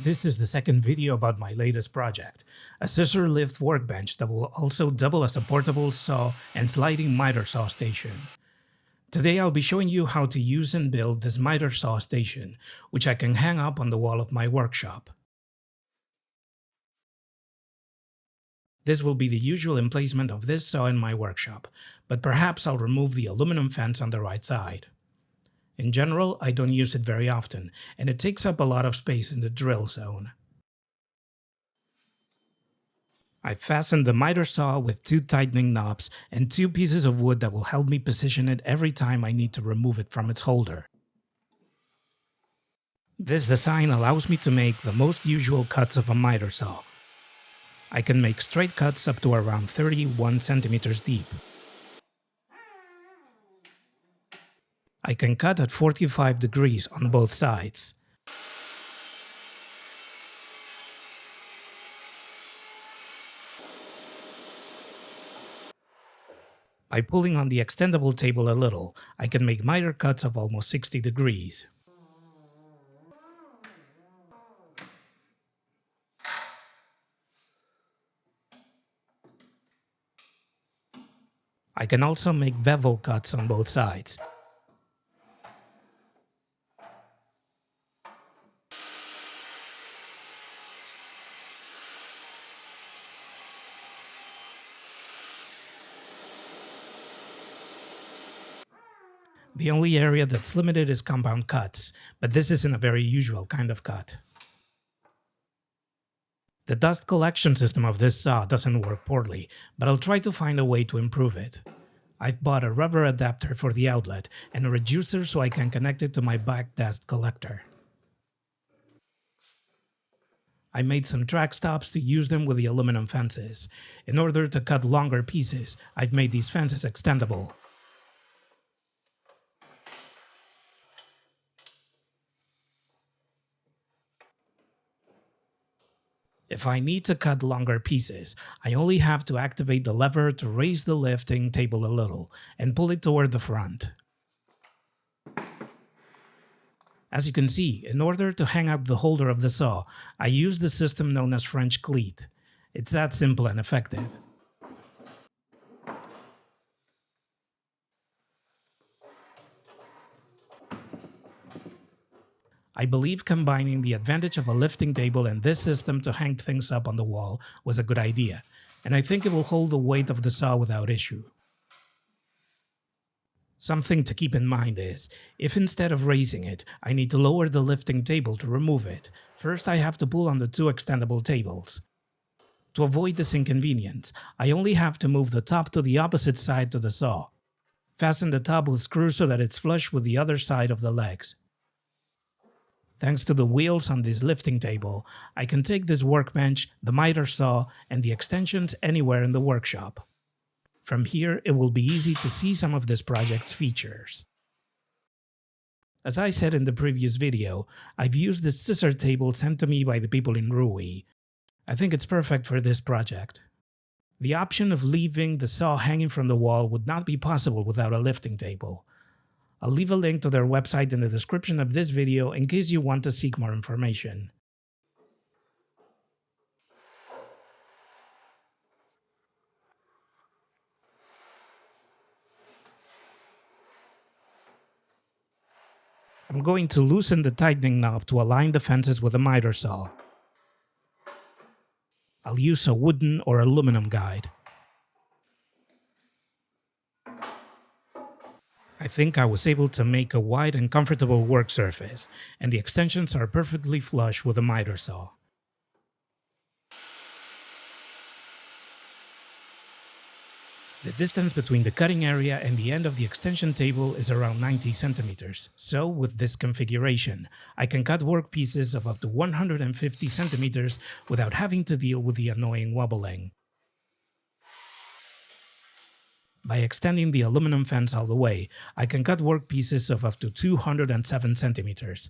This is the second video about my latest project, a scissor lift workbench that will also double as a portable saw and sliding miter saw station. Today I'll be showing you how to use and build this miter saw station, which I can hang up on the wall of my workshop. This will be the usual emplacement of this saw in my workshop, but perhaps I'll remove the aluminum fence on the right side. In general, I don't use it very often, and it takes up a lot of space in the drill zone. I've fastened the miter saw with two tightening knobs and two pieces of wood that will help me position it every time I need to remove it from its holder. This design allows me to make the most usual cuts of a miter saw. I can make straight cuts up to around 31 centimeters deep. I can cut at 45 degrees on both sides. By pulling on the extendable table a little, I can make miter cuts of almost 60 degrees. I can also make bevel cuts on both sides. The only area that's limited is compound cuts, but this isn't a very usual kind of cut. The dust collection system of this saw doesn't work poorly, but I'll try to find a way to improve it. I've bought a rubber adapter for the outlet and a reducer so I can connect it to my back dust collector. I made some track stops to use them with the aluminum fences. In order to cut longer pieces, I've made these fences extendable. If I need to cut longer pieces, I only have to activate the lever to raise the lifting table a little and pull it toward the front. As you can see, in order to hang up the holder of the saw, I use the system known as French cleat. It's that simple and effective. I believe combining the advantage of a lifting table and this system to hang things up on the wall was a good idea, and I think it will hold the weight of the saw without issue. Something to keep in mind is, if instead of raising it, I need to lower the lifting table to remove it, first I have to pull on the two extendable tables. To avoid this inconvenience, I only have to move the top to the opposite side to the saw. Fasten the top with screws so that it's flush with the other side of the legs. Thanks to the wheels on this lifting table, I can take this workbench, the miter saw, and the extensions anywhere in the workshop. From here, it will be easy to see some of this project's features. As I said in the previous video, I've used this scissor table sent to me by the people in Rui. I think it's perfect for this project. The option of leaving the saw hanging from the wall would not be possible without a lifting table. I'll leave a link to their website in the description of this video in case you want to seek more information. I'm going to loosen the tightening knob to align the fences with a miter saw. I'll use a wooden or aluminum guide. I think I was able to make a wide and comfortable work surface, and the extensions are perfectly flush with a miter saw. The distance between the cutting area and the end of the extension table is around 90 centimeters, so with this configuration, I can cut work pieces of up to 150 centimeters without having to deal with the annoying wobbling. By extending the aluminum fence all the way, I can cut work pieces of up to 207 centimeters.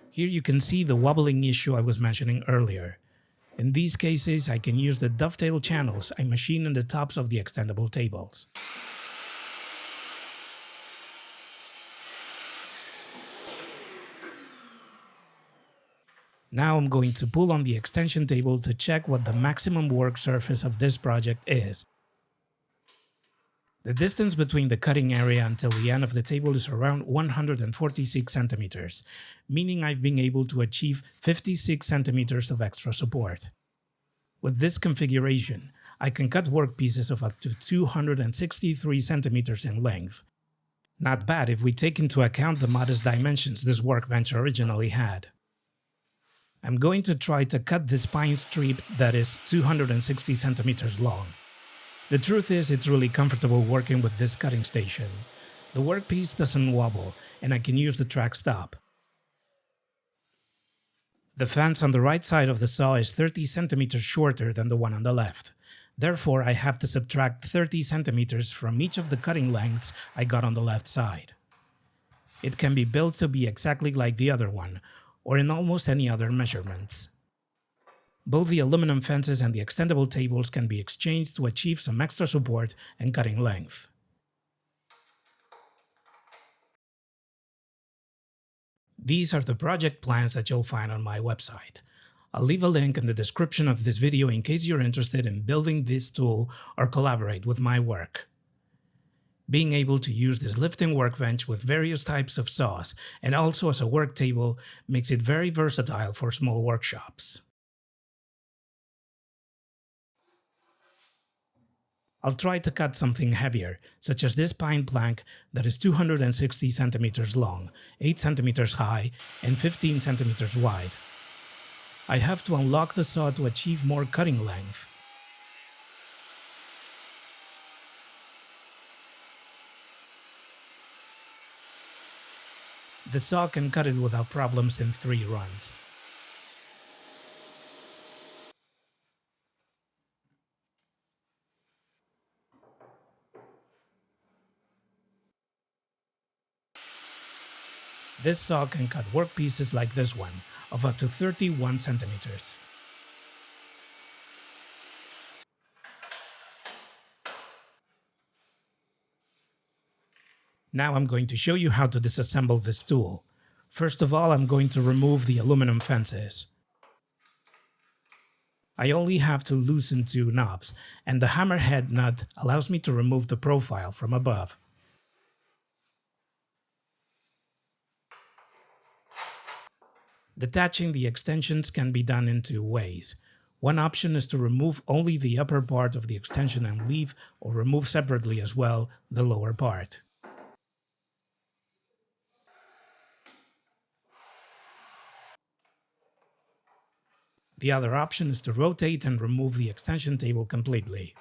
Here you can see the wobbling issue I was mentioning earlier. In these cases, I can use the dovetail channels I machine in the tops of the extendable tables. Now I'm going to pull on the extension table to check what the maximum work surface of this project is. The distance between the cutting area until the end of the table is around 146 centimeters, meaning I've been able to achieve 56 centimeters of extra support. With this configuration, I can cut workpieces of up to 263 centimeters in length. Not bad if we take into account the modest dimensions this workbench originally had. I'm going to try to cut this pine strip that is 260 centimeters long. The truth is, it's really comfortable working with this cutting station. The workpiece doesn't wobble, and I can use the track stop. The fence on the right side of the saw is 30 centimeters shorter than the one on the left. Therefore, I have to subtract 30 centimeters from each of the cutting lengths I got on the left side. It can be built to be exactly like the other one, or in almost any other measurements. Both the aluminum fences and the extendable tables can be exchanged to achieve some extra support and cutting length. These are the project plans that you'll find on my website. I'll leave a link in the description of this video in case you're interested in building this tool or collaborate with my work. Being able to use this lifting workbench with various types of saws and also as a work table makes it very versatile for small workshops. I'll try to cut something heavier, such as this pine plank that is 260 centimeters long, 8 centimeters high, and 15 centimeters wide. I have to unlock the saw to achieve more cutting length. The saw can cut it without problems in 3 runs. This saw can cut workpieces like this one, of up to 31 centimeters. Now I'm going to show you how to disassemble this tool. First of all, I'm going to remove the aluminum fences. I only have to loosen 2 knobs, and the hammerhead nut allows me to remove the profile from above. Detaching the extensions can be done in 2 ways. One option is to remove only the upper part of the extension and leave, or remove separately as well, the lower part. The other option is to rotate and remove the extension table completely.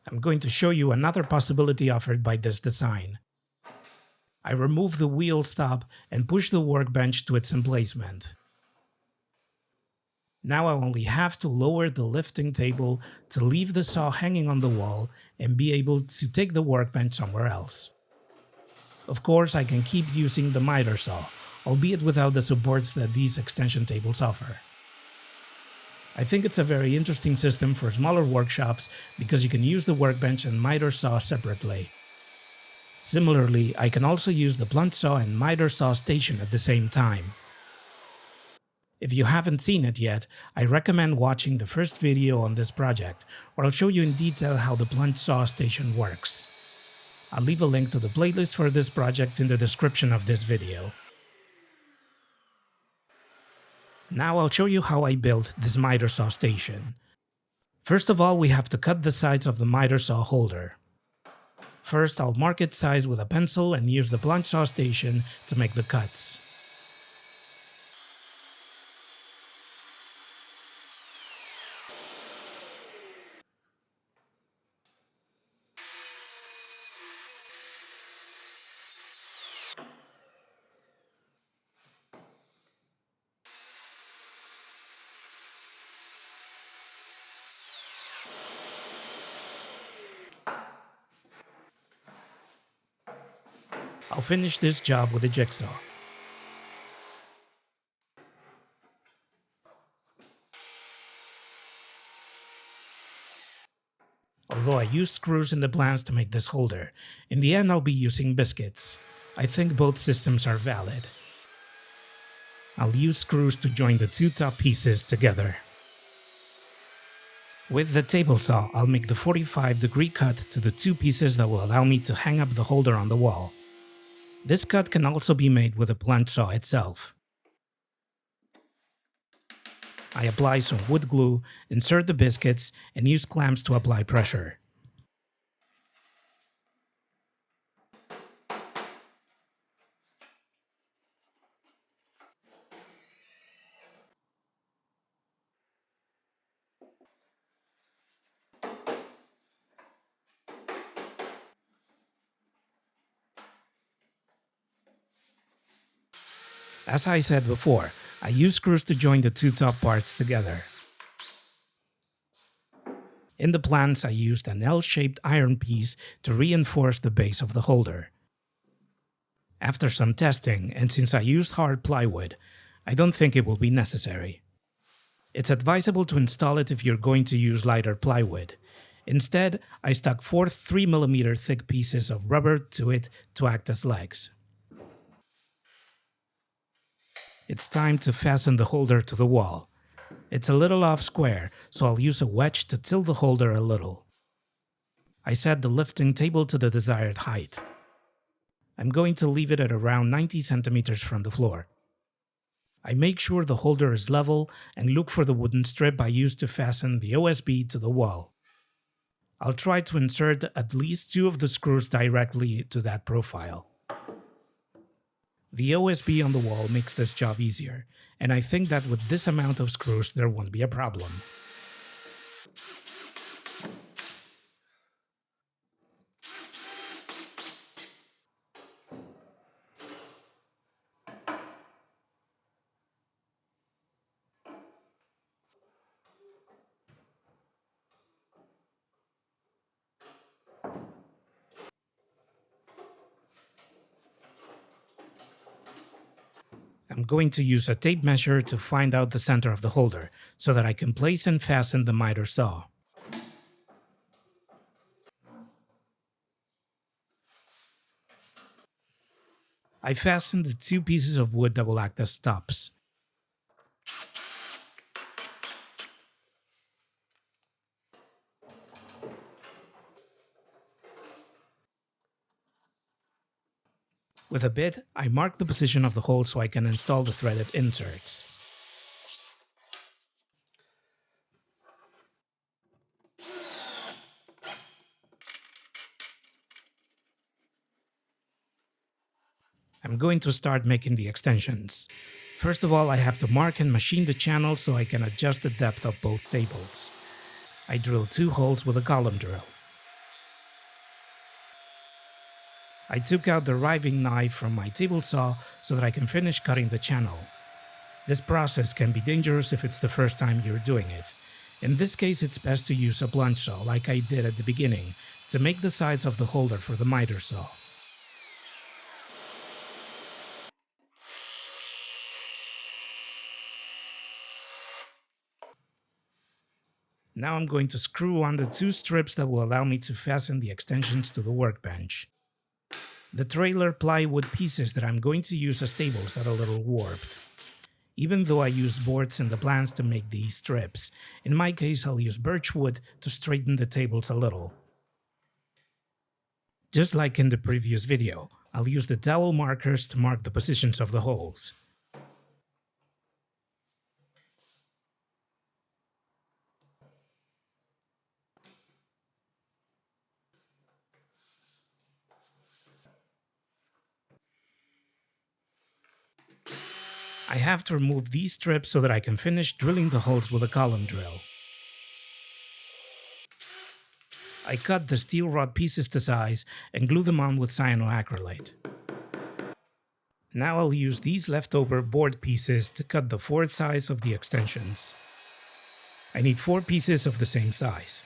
I'm going to show you another possibility offered by this design. I remove the wheel stop and push the workbench to its emplacement. Now I only have to lower the lifting table to leave the saw hanging on the wall and be able to take the workbench somewhere else. Of course, I can keep using the miter saw, albeit without the supports that these extension tables offer. I think it's a very interesting system for smaller workshops because you can use the workbench and miter saw separately. Similarly, I can also use the plunge saw and miter saw station at the same time. If you haven't seen it yet, I recommend watching the first video on this project, where I'll show you in detail how the plunge saw station works. I'll leave a link to the playlist for this project in the description of this video. Now I'll show you how I built this miter saw station. First of all, we have to cut the sides of the miter saw holder. First, I'll mark its size with a pencil and use the plunge saw station to make the cuts. I'll finish this job with a jigsaw. Although I used screws in the plans to make this holder, in the end I'll be using biscuits. I think both systems are valid. I'll use screws to join the two top pieces together. With the table saw, I'll make the 45-degree cut to the two pieces that will allow me to hang up the holder on the wall. This cut can also be made with a plunge saw itself. I apply some wood glue, insert the biscuits, and use clamps to apply pressure. As I said before, I use screws to join the two top parts together. In the plans, I used an L-shaped iron piece to reinforce the base of the holder. After some testing, and since I used hard plywood, I don't think it will be necessary. It's advisable to install it if you're going to use lighter plywood. Instead, I stuck four 3mm thick pieces of rubber to it to act as legs. It's time to fasten the holder to the wall. It's a little off square, so I'll use a wedge to tilt the holder a little. I set the lifting table to the desired height. I'm going to leave it at around 90 centimeters from the floor. I make sure the holder is level and look for the wooden strip I used to fasten the OSB to the wall. I'll try to insert at least two of the screws directly to that profile. The OSB on the wall makes this job easier, and I think that with this amount of screws there won't be a problem. I'm going to use a tape measure to find out the center of the holder, so that I can place and fasten the miter saw. I fastened the two pieces of wood that will act as stops. With a bit, I mark the position of the hole so I can install the threaded inserts. I'm going to start making the extensions. First of all, I have to mark and machine the channel so I can adjust the depth of both tables. I drill two holes with a column drill. I took out the riving knife from my table saw so that I can finish cutting the channel. This process can be dangerous if it's the first time you're doing it. In this case, it's best to use a plunge saw like I did at the beginning to make the sides of the holder for the miter saw. Now I'm going to screw on the two strips that will allow me to fasten the extensions to the workbench. The trailer plywood pieces that I'm going to use as tables are a little warped. Even though I used boards in the plans to make these strips, in my case I'll use birch wood to straighten the tables a little. Just like in the previous video, I'll use the dowel markers to mark the positions of the holes. I have to remove these strips so that I can finish drilling the holes with a column drill. I cut the steel rod pieces to size and glue them on with cyanoacrylate. Now I'll use these leftover board pieces to cut the fourth size of the extensions. I need 4 pieces of the same size.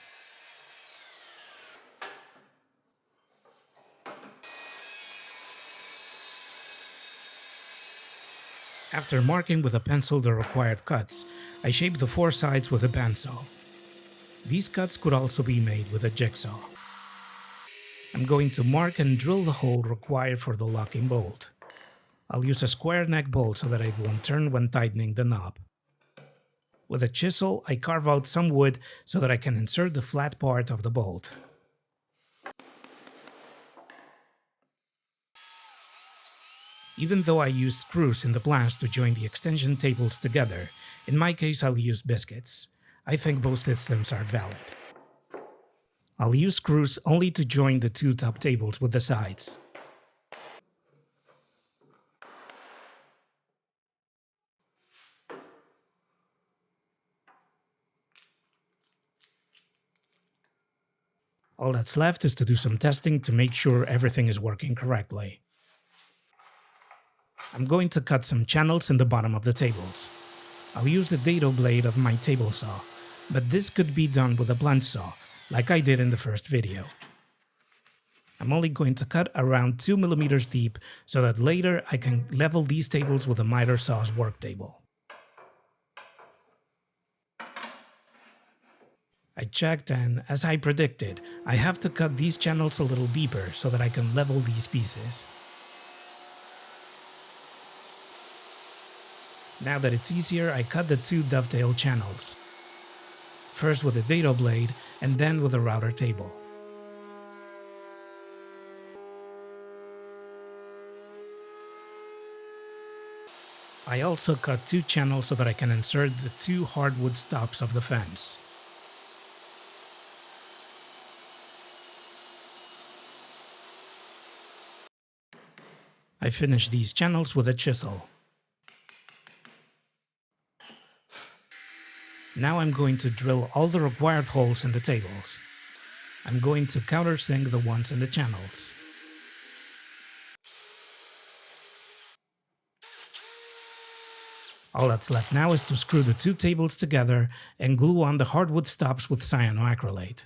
After marking with a pencil the required cuts, I shape the 4 sides with a bandsaw. These cuts could also be made with a jigsaw. I'm going to mark and drill the hole required for the locking bolt. I'll use a square neck bolt so that it won't turn when tightening the knob. With a chisel, I carve out some wood so that I can insert the flat part of the bolt. Even though I used screws in the plans to join the extension tables together, in my case I'll use biscuits. I think both systems are valid. I'll use screws only to join the two top tables with the sides. All that's left is to do some testing to make sure everything is working correctly. I'm going to cut some channels in the bottom of the tables. I'll use the dado blade of my table saw, but this could be done with a plunge saw, like I did in the first video. I'm only going to cut around 2 mm deep so that later I can level these tables with a miter saw's work table. I checked and, as I predicted, I have to cut these channels a little deeper so that I can level these pieces. Now that it's easier, I cut the two dovetail channels. First with a dado blade and then with a router table. I also cut two channels so that I can insert the two hardwood stops of the fence. I finished these channels with a chisel. Now I'm going to drill all the required holes in the tables. I'm going to countersink the ones in the channels. All that's left now is to screw the two tables together and glue on the hardwood stops with cyanoacrylate.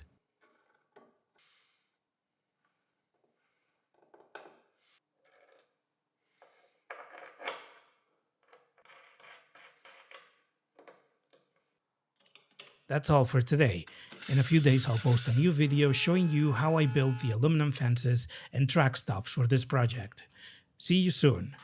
That's all for today. In a few days I'll post a new video showing you how I built the aluminum fences and track stops for this project. See you soon.